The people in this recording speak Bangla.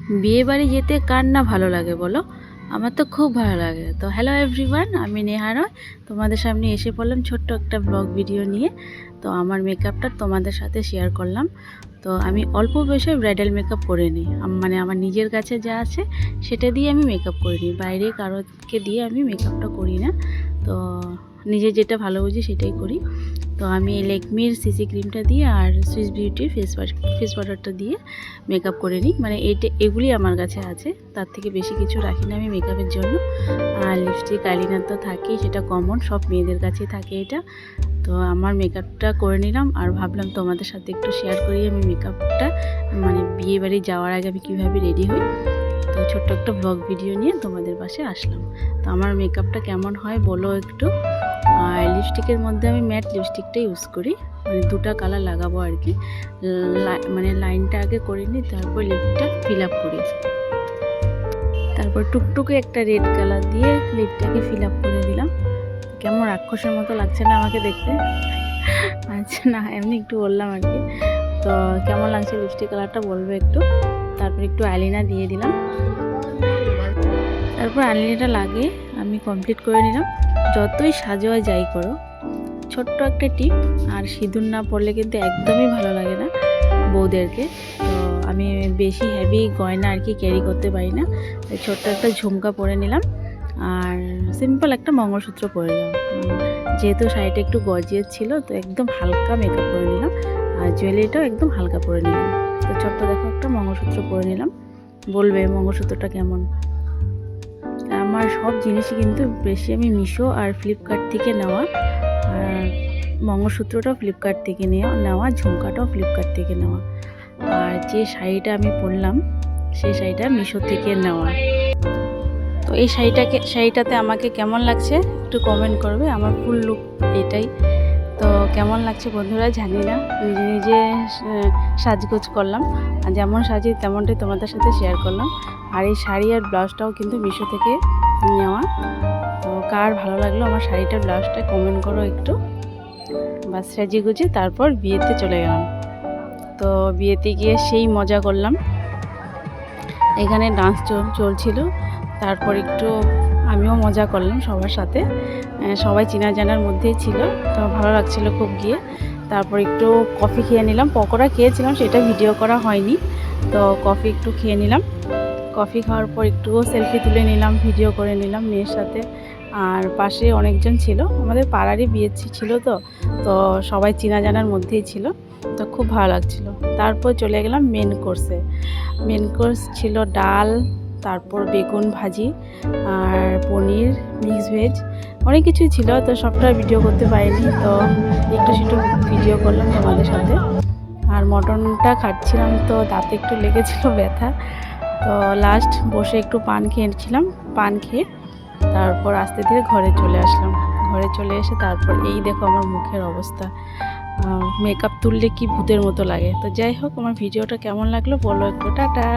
বিয়ে বাড়ি যেতে কার না ভালো লাগে বলো? আমার তো খুব ভালো লাগে। তো হ্যালো এভরিওয়ান, আমি নেহা রয়। তোমাদের সামনে এসে পড়লাম ছোট্ট একটা ব্লগ ভিডিও নিয়ে। তো আমার মেকআপটা তোমাদের সাথে শেয়ার করলাম। তো আমি অল্প বয়সে ব্রাইডাল মেকআপ করে নিই, মানে আমার নিজের কাছে যা আছে সেটা দিয়ে আমি মেকআপ করে নিই, বাইরে কারোকে দিয়ে আমি মেকআপটা করি না। তো নিজে যেটা ভালো বুঝি সেটাই করি। তো আমি লেকমির সিসি ক্রিমটা দিয়ে আর সুইস বিউটির ফেস ওয়াটারটা দিয়ে মেকআপ করে নিই, মানে এগুলি আমার কাছে আছে, তার থেকে বেশি কিছু রাখি না আমি মেকআপের জন্য। আর লিপস্টিক আইলাইনার তো থাকেই, সেটা কমন, সব মেয়েদের কাছেই থাকে এটা। তো আমার মেকআপটা করে নিলাম আর ভাবলাম তোমাদের সাথে একটু শেয়ার করি আমি মেকআপটা, মানে বিয়ে বাড়ি যাওয়ার আগে আমি কীভাবে রেডি হই। তো ছোট্ট একটা ব্লগ ভিডিও নিয়ে তোমাদের পাশে আসলাম। তো আমার মেকআপটা কেমন হয় বলো একটু। আর লিপস্টিকের মধ্যে আমি ম্যাট লিপস্টিকটা ইউজ করি, মানে দুটো কালার লাগাবো আর কি। মানে লাইনটা আগে করে নিই, তারপর লিপটা ফিল আপ করি, তারপর টুকটুকে একটা রেড কালার দিয়ে লিপটাকে ফিল আপ করে দিলাম। কেমন রাক্ষসের মতো লাগছে না আমাকে দেখতে? আচ্ছা না, এমনি একটু বললাম আর কি। তো কেমন লাগছে লিপস্টিক কালারটা বলবে একটু। তারপর একটু আইলাইনার দিয়ে দিলাম, তারপর আইলাইনারটা লাগিয়ে আমি কমপ্লিট করে নিলাম। যতই সাজোয়া যাই করো, ছোট্ট একটা টিপ, আর সিঁদুর না পরলে কিন্তু একদমই ভালো লাগে না বউদেরকে। তো আমি বেশি হেভি গয়না আর কি ক্যারি করতে পারি না, তাই ছোট্ট একটা ঝুমকা পরে নিলাম আর সিম্পল একটা মঙ্গলসূত্র পরে নিলাম। যেহেতু শাড়িটা একটু গর্জিয়াস ছিল, তো একদম হালকা মেকআপ করে নিলাম আর জুয়েলারিটাও একদম হালকা পরে নিলাম। তো ছোট্ট দেখো একটা মঙ্গলসূত্র পরে নিলাম। বলবে মঙ্গলসূত্রটা কেমন? আমার সব জিনিসই কিন্তু বেশি আমি মিশো আর ফ্লিপকার্ট থেকে নেওয়া, আর মঙ্গলসূত্রটাও ফ্লিপকার্ট থেকে নেওয়া, ঝুমকাটাও ফ্লিপকার্ট থেকে নেওয়া, আর যে শাড়িটা আমি পরলাম সেই শাড়িটা মিশো থেকে নেওয়া। তো এই শাড়িটাতে আমাকে কেমন লাগছে একটু কমেন্ট করবে। আমার ফুল লুক এটাই। তো কেমন লাগছে বন্ধুরা জানি না, নিজে নিজে সাজগোজ করলাম, আর যেমন সাজি তেমনটাই তোমাদের সাথে শেয়ার করলাম। আর এই শাড়ি আর ব্লাউজটাও কিন্তু মিশো থেকে নেওয়া। তো কার ভালো লাগলো আমার শাড়িটার ব্লাউজটা কমেন্ট করো একটু। বাস সাজিয়ে গুজে তারপর বিয়েতে চলে গেলাম। তো বিয়েতে গিয়ে সেই মজা করলাম, এখানে ডান্স চলছিল, তারপর একটু আমিও মজা করলাম সবার সাথে। সবাই চেনা জানার মধ্যেই ছিল, তো ভালো লাগছিল খুব গিয়ে। তারপর একটু কফি খেয়ে নিলাম, পকোড়া খেয়েছিলাম সেটা ভিডিও করা হয়নি। তো কফি একটু খেয়ে নিলাম, কফি খাওয়ার পর একটু সেলফি তুলে নিলাম, ভিডিও করে নিলাম মেয়ের সাথে। আর পাশে অনেকজন ছিল, আমাদের পাড়ারই বিয়ে ছিল, তো সবাই চেনা জানার মধ্যেই ছিল, তো খুব ভালো লাগছিল। তারপর চলে গেলাম মেন কোর্সে। মেন কোর্স ছিল ডাল, তারপর বেগুন ভাজি আর পনির, মিক্স ভেজ, অনেক কিছুই ছিল। তো সবটা ভিডিও করতে পারিনি, তো একটু সেটু ভিডিও করলাম তোমাদের সাথে। আর মটনটা খাচ্ছিলাম, তো দাঁতে একটু লেগেছিল ব্যথা। তো লাস্ট বসে একটু পান খেয়েছিলাম, পান খেয়ে তারপর আস্তে ধীরে ঘরে চলে আসলাম। ঘরে চলে এসে তারপর এই দেখো আমার মুখের অবস্থা, মেকআপ তুললে কি ভূতের মতো লাগে। তো যাই হোক, আমার ভিডিওটা কেমন লাগলো বলো একটু। টাটা।